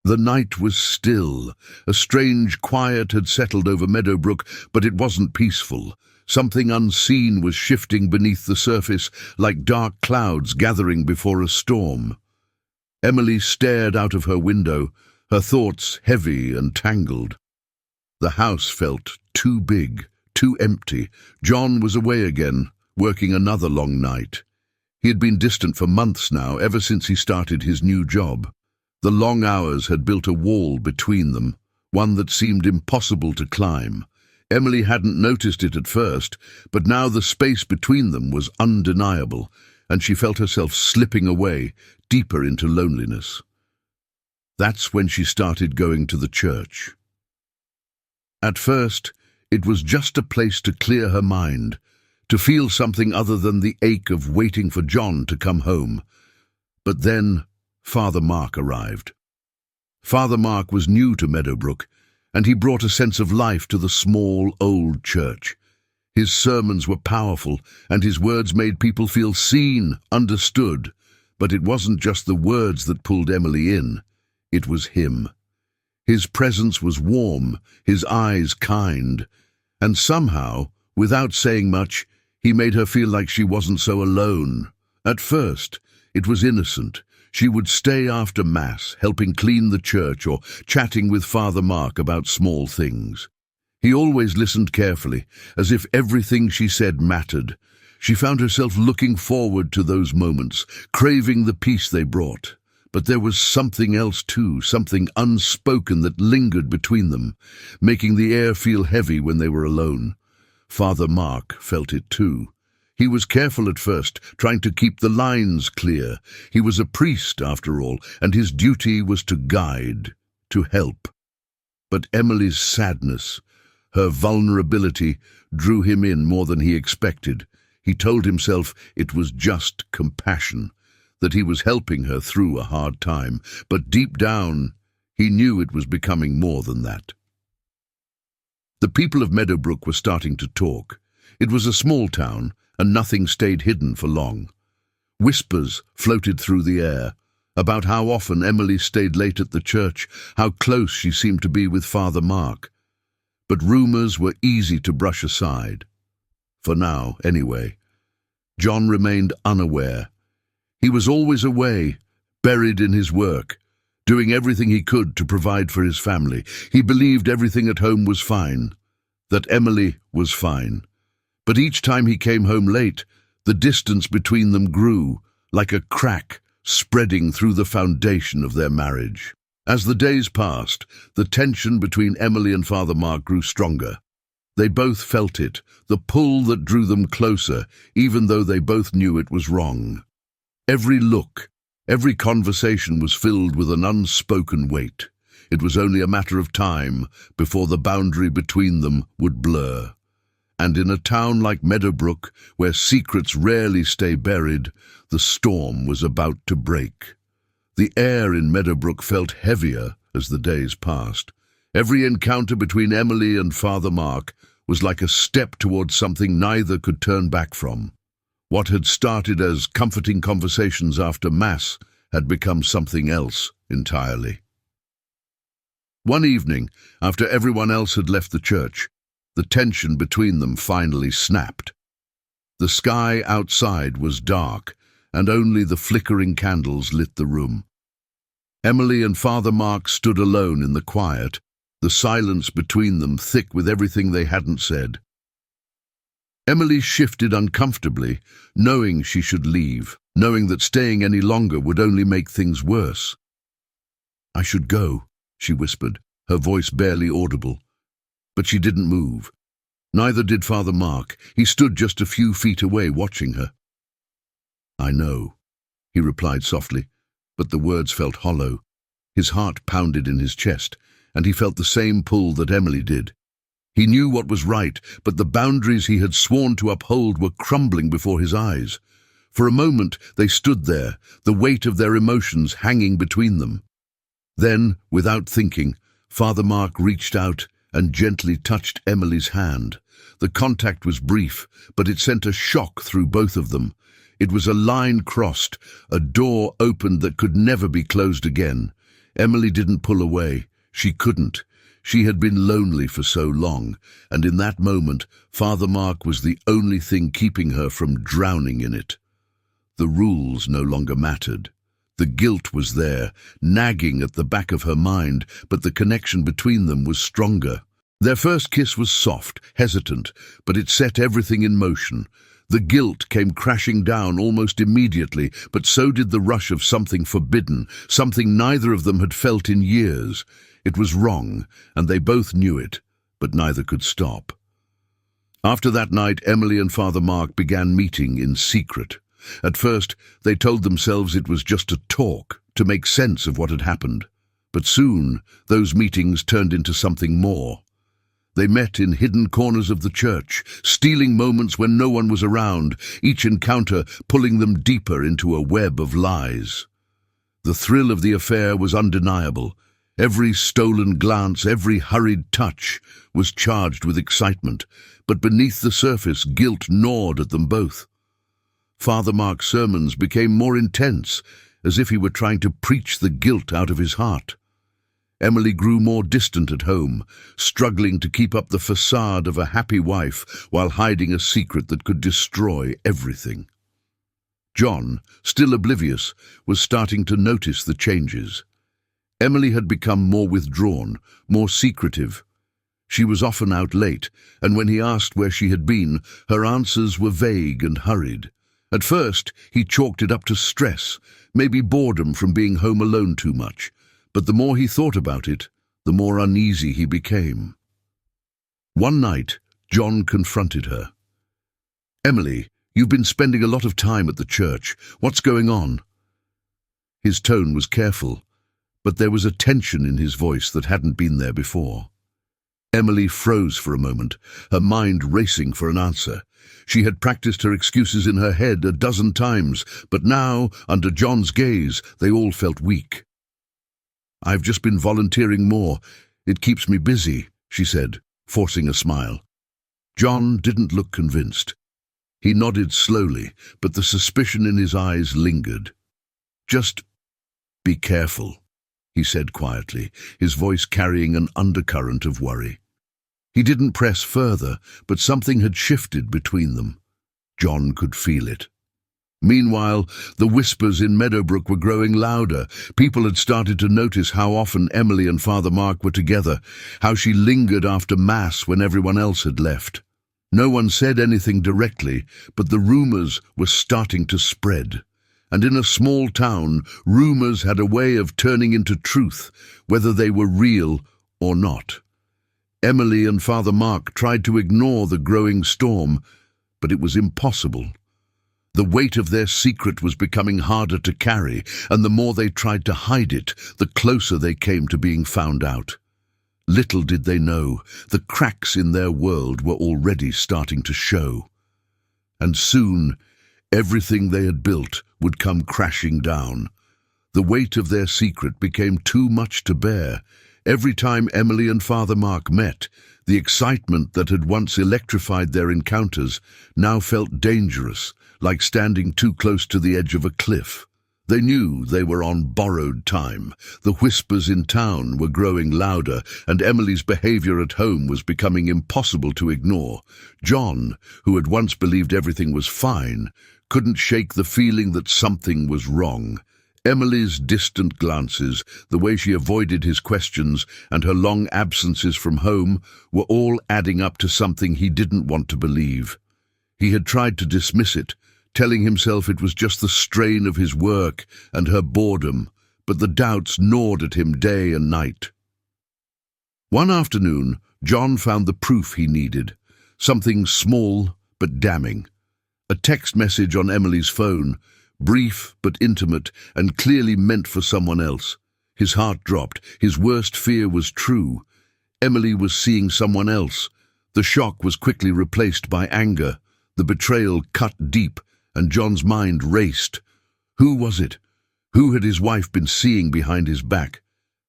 The night was still. A strange quiet had settled over Meadowbrook, but it wasn't peaceful. Something unseen was shifting beneath the surface, like dark clouds gathering before a storm. Emily stared out of her window, her thoughts heavy and tangled. The house felt too big, too empty. John was away again, working another long night. He had been distant for months now, ever since he started his new job. The long hours had built a wall between them, one that seemed impossible to climb. Emily hadn't noticed it at first, but now the space between them was undeniable, and she felt herself slipping away, deeper into loneliness. That's when she started going to the church. At first, it was just a place to clear her mind, to feel something other than the ache of waiting for John to come home. But then Father Mark arrived. Father Mark was new to Meadowbrook, and he brought a sense of life to the small, old church. His sermons were powerful, and his words made people feel seen, understood. But it wasn't just the words that pulled Emily in. It was him. His presence was warm, his eyes kind, and somehow, without saying much, he made her feel like she wasn't so alone. At first, it was innocent. She would stay after Mass, helping clean the church or chatting with Father Mark about small things. He always listened carefully, as if everything she said mattered. She found herself looking forward to those moments, craving the peace they brought. But there was something else too, something unspoken that lingered between them, making the air feel heavy when they were alone. Father Mark felt it too. He was careful at first, trying to keep the lines clear. He was a priest, after all, and his duty was to guide, to help. But Emily's sadness, her vulnerability, drew him in more than he expected. He told himself it was just compassion, that he was helping her through a hard time, but deep down, he knew it was becoming more than that. The people of Meadowbrook were starting to talk. It was a small town, and nothing stayed hidden for long. Whispers floated through the air about how often Emily stayed late at the church, how close she seemed to be with Father Mark. But rumors were easy to brush aside. For now, anyway. John remained unaware. He was always away, buried in his work, doing everything he could to provide for his family. He believed everything at home was fine, that Emily was fine. But each time he came home late, the distance between them grew, like a crack spreading through the foundation of their marriage. As the days passed, the tension between Emily and Father Mark grew stronger. They both felt it, the pull that drew them closer, even though they both knew it was wrong. Every look, every conversation was filled with an unspoken weight. It was only a matter of time before the boundary between them would blur. And in a town like Meadowbrook, where secrets rarely stay buried, the storm was about to break. The air in Meadowbrook felt heavier as the days passed. Every encounter between Emily and Father Mark was like a step towards something neither could turn back from. What had started as comforting conversations after Mass had become something else entirely. One evening, after everyone else had left the church, the tension between them finally snapped. The sky outside was dark, and only the flickering candles lit the room. Emily and Father Mark stood alone in the quiet, the silence between them thick with everything they hadn't said. Emily shifted uncomfortably, knowing she should leave, knowing that staying any longer would only make things worse. "I should go," she whispered, her voice barely audible. But she didn't move. Neither did Father Mark. He stood just a few feet away, watching her. "I know," he replied softly, but the words felt hollow. His heart pounded in his chest, and he felt the same pull that Emily did. He knew what was right, but the boundaries he had sworn to uphold were crumbling before his eyes. For a moment they stood there, the weight of their emotions hanging between them. Then, without thinking, Father Mark reached out and gently touched Emily's hand. The contact was brief, but it sent a shock through both of them. It was a line crossed, a door opened that could never be closed again. Emily didn't pull away. She couldn't. She had been lonely for so long, and in that moment, Father Mark was the only thing keeping her from drowning in it. The rules no longer mattered. The guilt was there, nagging at the back of her mind, but the connection between them was stronger. Their first kiss was soft, hesitant, but it set everything in motion. The guilt came crashing down almost immediately, but so did the rush of something forbidden, something neither of them had felt in years. It was wrong, and they both knew it, but neither could stop. After that night, Emily and Father Mark began meeting in secret. At first, they told themselves it was just a talk, to make sense of what had happened. But soon, those meetings turned into something more. They met in hidden corners of the church, stealing moments when no one was around, each encounter pulling them deeper into a web of lies. The thrill of the affair was undeniable. Every stolen glance, every hurried touch was charged with excitement, but beneath the surface, guilt gnawed at them both. Father Mark's sermons became more intense, as if he were trying to preach the guilt out of his heart. Emily grew more distant at home, struggling to keep up the facade of a happy wife while hiding a secret that could destroy everything. John, still oblivious, was starting to notice the changes. Emily had become more withdrawn, more secretive. She was often out late, and when he asked where she had been, her answers were vague and hurried. At first, he chalked it up to stress, maybe boredom from being home alone too much. But the more he thought about it, the more uneasy he became. One night, John confronted her. "Emily, you've been spending a lot of time at the church. What's going on?" His tone was careful, but there was a tension in his voice that hadn't been there before. Emily froze for a moment, her mind racing for an answer. She had practiced her excuses in her head a dozen times, but now, under John's gaze, they all felt weak. "I've just been volunteering more. It keeps me busy," she said, forcing a smile. John didn't look convinced. He nodded slowly, but the suspicion in his eyes lingered. "Just be careful," he said quietly, his voice carrying an undercurrent of worry. He didn't press further, but something had shifted between them. John could feel it. Meanwhile, the whispers in Meadowbrook were growing louder. People had started to notice how often Emily and Father Mark were together, how she lingered after Mass when everyone else had left. No one said anything directly, but the rumors were starting to spread. And in a small town, rumors had a way of turning into truth, whether they were real or not. Emily and Father Mark tried to ignore the growing storm, but it was impossible. The weight of their secret was becoming harder to carry, and the more they tried to hide it, the closer they came to being found out. Little did they know, the cracks in their world were already starting to show. And soon, everything they had built would come crashing down. The weight of their secret became too much to bear. Every time Emily and Father Mark met, the excitement that had once electrified their encounters now felt dangerous, like standing too close to the edge of a cliff. They knew they were on borrowed time. The whispers in town were growing louder, and Emily's behavior at home was becoming impossible to ignore. John, who had once believed everything was fine, couldn't shake the feeling that something was wrong. Emily's distant glances, the way she avoided his questions, and her long absences from home were all adding up to something he didn't want to believe. He had tried to dismiss it, telling himself it was just the strain of his work and her boredom, but the doubts gnawed at him day and night. One afternoon, John found the proof he needed, something small but damning. A text message on Emily's phone, brief but intimate and clearly meant for someone else. His heart dropped. His worst fear was true. Emily was seeing someone else. The shock was quickly replaced by anger. The betrayal cut deep, and John's mind raced. Who was it? Who had his wife been seeing behind his back?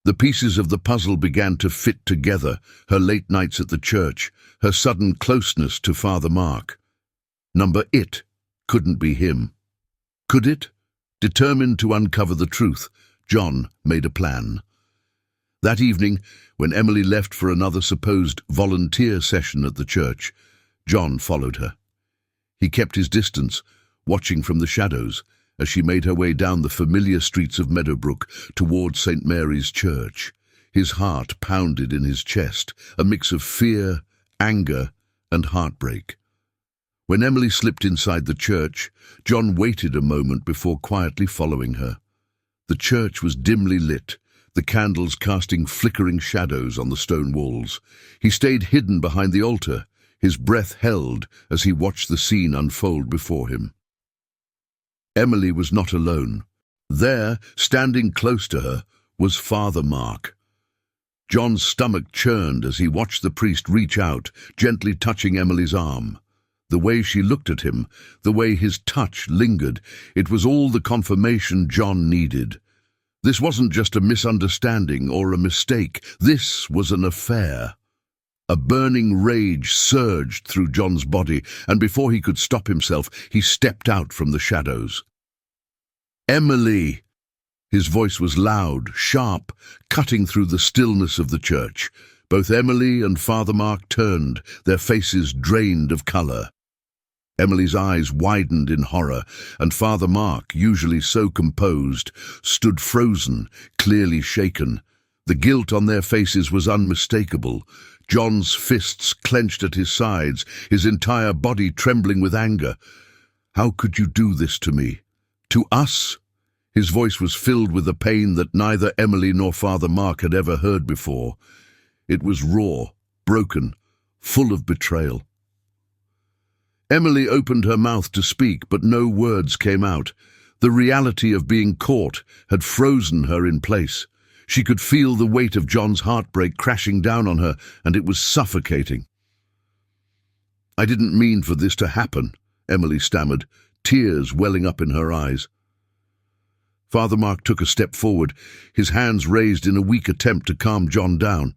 The pieces of the puzzle began to fit together, her late nights at the church, her sudden closeness to Father Mark. It couldn't be him. Could it? Determined to uncover the truth, John made a plan. That evening, when Emily left for another supposed volunteer session at the church, John followed her. He kept his distance, watching from the shadows as she made her way down the familiar streets of Meadowbrook toward St. Mary's Church. His heart pounded in his chest, a mix of fear, anger, and heartbreak. When Emily slipped inside the church, John waited a moment before quietly following her. The church was dimly lit, the candles casting flickering shadows on the stone walls. He stayed hidden behind the altar, his breath held as he watched the scene unfold before him. Emily was not alone. There, standing close to her, was Father Mark. John's stomach churned as he watched the priest reach out, gently touching Emily's arm. The way she looked at him, the way his touch lingered, it was all the confirmation John needed. This wasn't just a misunderstanding or a mistake. This was an affair. A burning rage surged through John's body, and before he could stop himself, he stepped out from the shadows. "Emily!" His voice was loud, sharp, cutting through the stillness of the church. Both Emily and Father Mark turned, their faces drained of colour. Emily's eyes widened in horror, and Father Mark, usually so composed, stood frozen, clearly shaken. The guilt on their faces was unmistakable. John's fists clenched at his sides, his entire body trembling with anger. "How could you do this to me? To us?" His voice was filled with a pain that neither Emily nor Father Mark had ever heard before. It was raw, broken, full of betrayal. Emily opened her mouth to speak, but no words came out. The reality of being caught had frozen her in place. She could feel the weight of John's heartbreak crashing down on her, and it was suffocating. "I didn't mean for this to happen," Emily stammered, tears welling up in her eyes. Father Mark took a step forward, his hands raised in a weak attempt to calm John down.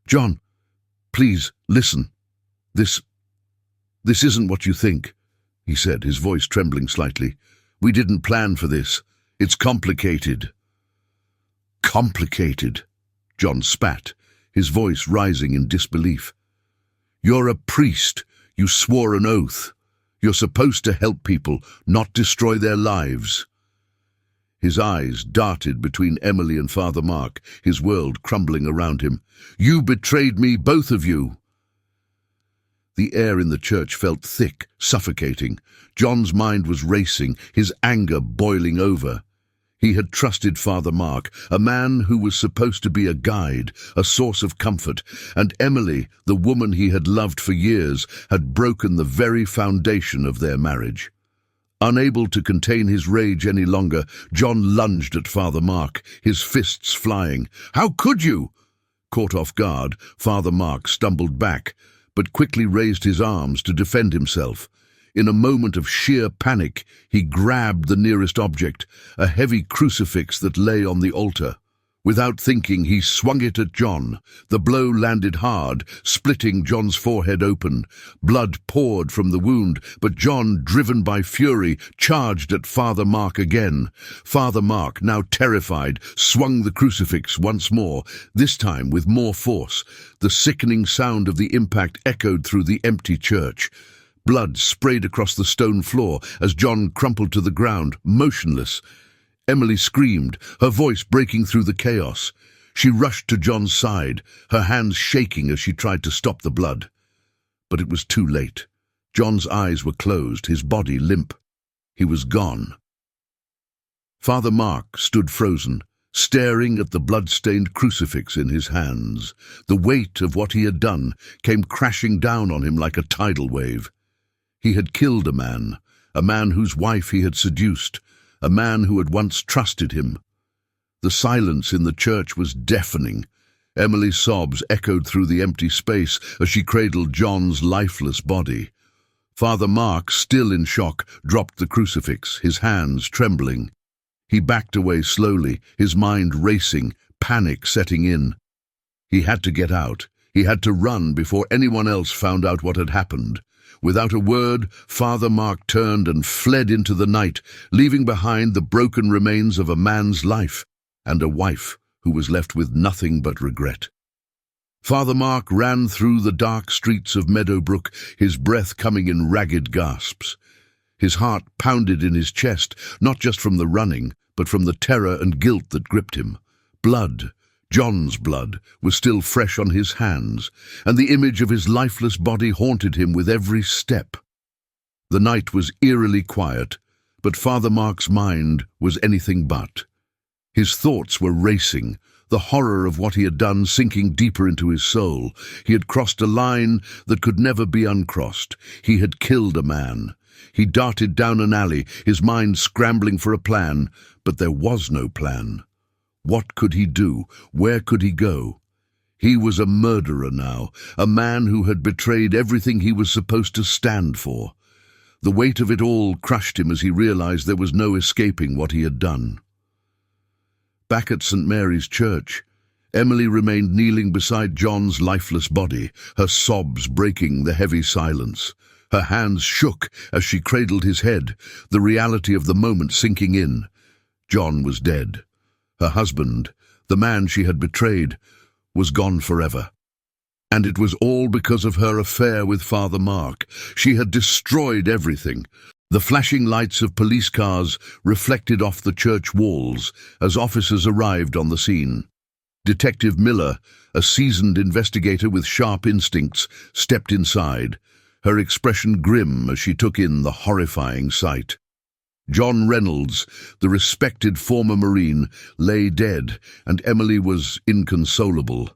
"John, please, listen. This isn't what you think," he said, his voice trembling slightly. "We didn't plan for this. It's complicated." "Complicated?" John spat, his voice rising in disbelief. "You're a priest. You swore an oath. You're supposed to help people, not destroy their lives." His eyes darted between Emily and Father Mark, his world crumbling around him. "You betrayed me, both of you." The air in the church felt thick, suffocating. John's mind was racing, his anger boiling over. He had trusted Father Mark, a man who was supposed to be a guide, a source of comfort, and Emily, the woman he had loved for years, had broken the very foundation of their marriage. Unable to contain his rage any longer, John lunged at Father Mark, his fists flying. "How could you?" Caught off guard, Father Mark stumbled back, but quickly raised his arms to defend himself. In a moment of sheer panic, he grabbed the nearest object, a heavy crucifix that lay on the altar. Without thinking, he swung it at John. The blow landed hard, splitting John's forehead open. Blood poured from the wound, but John, driven by fury, charged at Father Mark again. Father Mark, now terrified, swung the crucifix once more, this time with more force. The sickening sound of the impact echoed through the empty church. Blood sprayed across the stone floor as John crumpled to the ground, motionless. Emily screamed, her voice breaking through the chaos. She rushed to John's side, her hands shaking as she tried to stop the blood. But it was too late. John's eyes were closed, his body limp. He was gone. Father Mark stood frozen, staring at the blood-stained crucifix in his hands. The weight of what he had done came crashing down on him like a tidal wave. He had killed a man whose wife he had seduced, a man who had once trusted him. The silence in the church was deafening. Emily's sobs echoed through the empty space as she cradled John's lifeless body. Father Mark, still in shock, dropped the crucifix, his hands trembling. He backed away slowly, his mind racing, panic setting in. He had to get out. He had to run before anyone else found out what had happened. Without a word, Father Mark turned and fled into the night, leaving behind the broken remains of a man's life and a wife who was left with nothing but regret. Father Mark ran through the dark streets of Meadowbrook, his breath coming in ragged gasps. His heart pounded in his chest, not just from the running, but from the terror and guilt that gripped him. Blood, John's blood, was still fresh on his hands, and the image of his lifeless body haunted him with every step. The night was eerily quiet, but Father Mark's mind was anything but. His thoughts were racing, the horror of what he had done sinking deeper into his soul. He had crossed a line that could never be uncrossed. He had killed a man. He darted down an alley, his mind scrambling for a plan, but there was no plan. What could he do? Where could he go? He was a murderer now, a man who had betrayed everything he was supposed to stand for. The weight of it all crushed him as he realized there was no escaping what he had done. Back at St. Mary's Church, Emily remained kneeling beside John's lifeless body, her sobs breaking the heavy silence. Her hands shook as she cradled his head, the reality of the moment sinking in. John was dead. Her husband, the man she had betrayed, was gone forever. And it was all because of her affair with Father Mark. She had destroyed everything. The flashing lights of police cars reflected off the church walls as officers arrived on the scene. Detective Miller, a seasoned investigator with sharp instincts, stepped inside, her expression grim as she took in the horrifying sight. John Reynolds, the respected former Marine, lay dead, and Emily was inconsolable.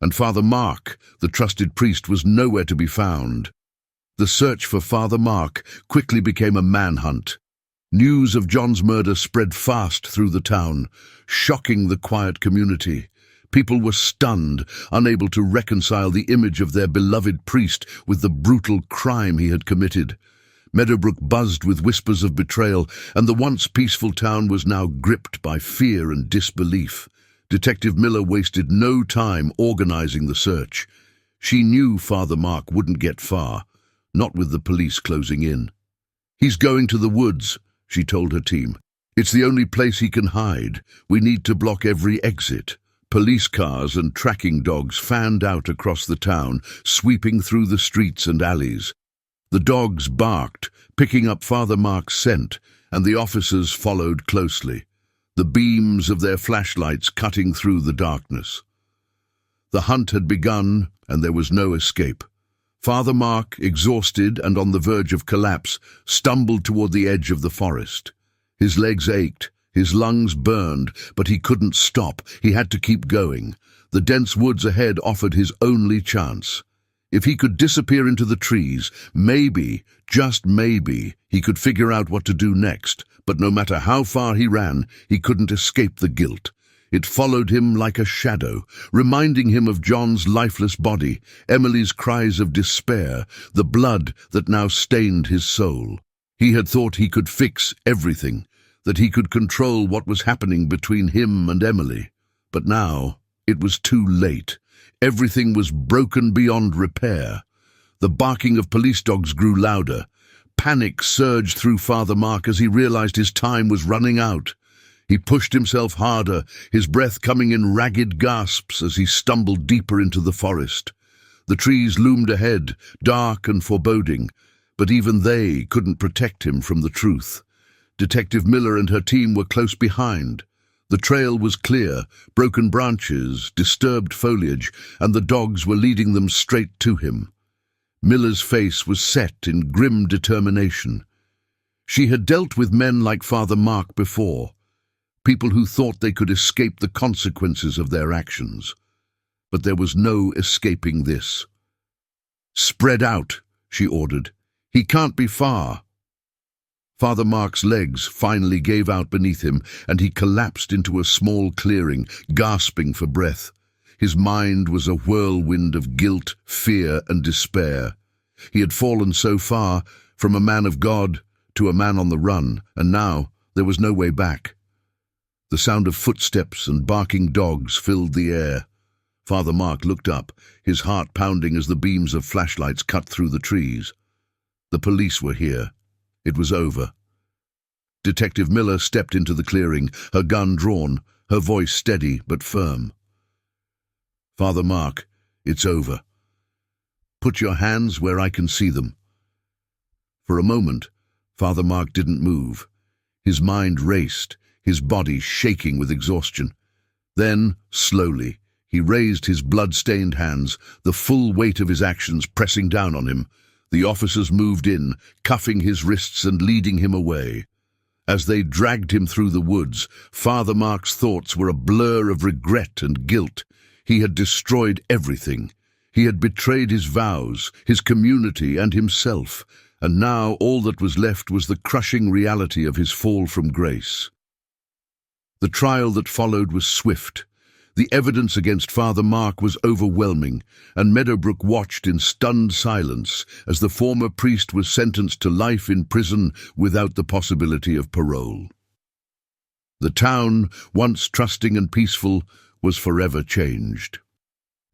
And Father Mark, the trusted priest, was nowhere to be found. The search for Father Mark quickly became a manhunt. News of John's murder spread fast through the town, shocking the quiet community. People were stunned, unable to reconcile the image of their beloved priest with the brutal crime he had committed. Meadowbrook buzzed with whispers of betrayal, and the once peaceful town was now gripped by fear and disbelief. Detective Miller wasted no time organizing the search. She knew Father Mark wouldn't get far, not with the police closing in. "He's going to the woods," she told her team. "It's the only place he can hide. We need to block every exit." Police cars and tracking dogs fanned out across the town, sweeping through the streets and alleys. The dogs barked, picking up Father Mark's scent, and the officers followed closely, the beams of their flashlights cutting through the darkness. The hunt had begun, and there was no escape. Father Mark, exhausted and on the verge of collapse, stumbled toward the edge of the forest. His legs ached, his lungs burned, but he couldn't stop. He had to keep going. The dense woods ahead offered his only chance. If he could disappear into the trees, maybe, just maybe, he could figure out what to do next. But no matter how far he ran, he couldn't escape the guilt. It followed him like a shadow, reminding him of John's lifeless body, Emily's cries of despair, the blood that now stained his soul. He had thought he could fix everything, that he could control what was happening between him and Emily. But now, it was too late. Everything was broken beyond repair. The barking of police dogs grew louder. Panic surged through Father Mark as he realized his time was running out. He pushed himself harder, his breath coming in ragged gasps as he stumbled deeper into the forest. The trees loomed ahead, dark and foreboding, but even they couldn't protect him from the truth. Detective Miller and her team were close behind. The trail was clear, broken branches, disturbed foliage, and the dogs were leading them straight to him. Miller's face was set in grim determination. She had dealt with men like Father Mark before, people who thought they could escape the consequences of their actions. But there was no escaping this. "Spread out," she ordered. "He can't be far." Father Mark's legs finally gave out beneath him, and he collapsed into a small clearing, gasping for breath. His mind was a whirlwind of guilt, fear, and despair. He had fallen so far, from a man of God to a man on the run, and now there was no way back. The sound of footsteps and barking dogs filled the air. Father Mark looked up, his heart pounding as the beams of flashlights cut through the trees. The police were here. It was over. Detective Miller stepped into the clearing, her gun drawn, her voice steady but firm. "Father Mark, it's over. Put your hands where I can see them." For a moment, Father Mark didn't move. His mind raced, his body shaking with exhaustion. Then, slowly, he raised his blood-stained hands, the full weight of his actions pressing down on him. The officers moved in, cuffing his wrists and leading him away. As they dragged him through the woods, Father Mark's thoughts were a blur of regret and guilt. He had destroyed everything. He had betrayed his vows, his community, and himself, and now all that was left was the crushing reality of his fall from grace. The trial that followed was swift. The evidence against Father Mark was overwhelming, and Meadowbrook watched in stunned silence as the former priest was sentenced to life in prison without the possibility of parole. The town, once trusting and peaceful, was forever changed.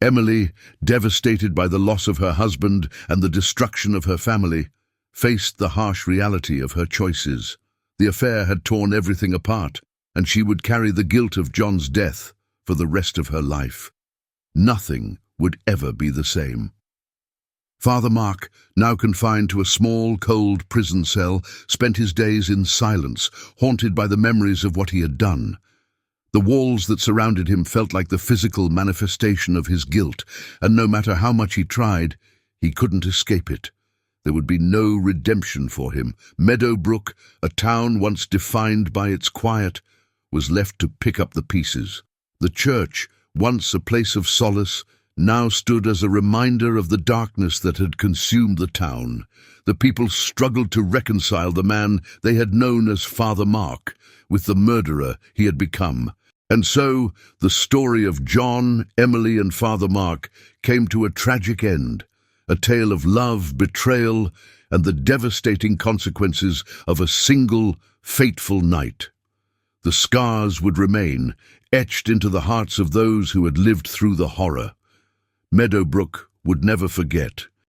Emily, devastated by the loss of her husband and the destruction of her family, faced the harsh reality of her choices. The affair had torn everything apart, and she would carry the guilt of John's death for the rest of her life. Nothing would ever be the same. Father Mark, now confined to a small, cold prison cell, spent his days in silence, haunted by the memories of what he had done. The walls that surrounded him felt like the physical manifestation of his guilt, and no matter how much he tried, he couldn't escape it. There would be no redemption for him. Meadowbrook, a town once defined by its quiet, was left to pick up the pieces. The church, once a place of solace, now stood as a reminder of the darkness that had consumed the town. The people struggled to reconcile the man they had known as Father Mark with the murderer he had become. And so, the story of John, Emily, and Father Mark came to a tragic end, a tale of love, betrayal, and the devastating consequences of a single, fateful night. The scars would remain, etched into the hearts of those who had lived through the horror. Meadowbrook would never forget,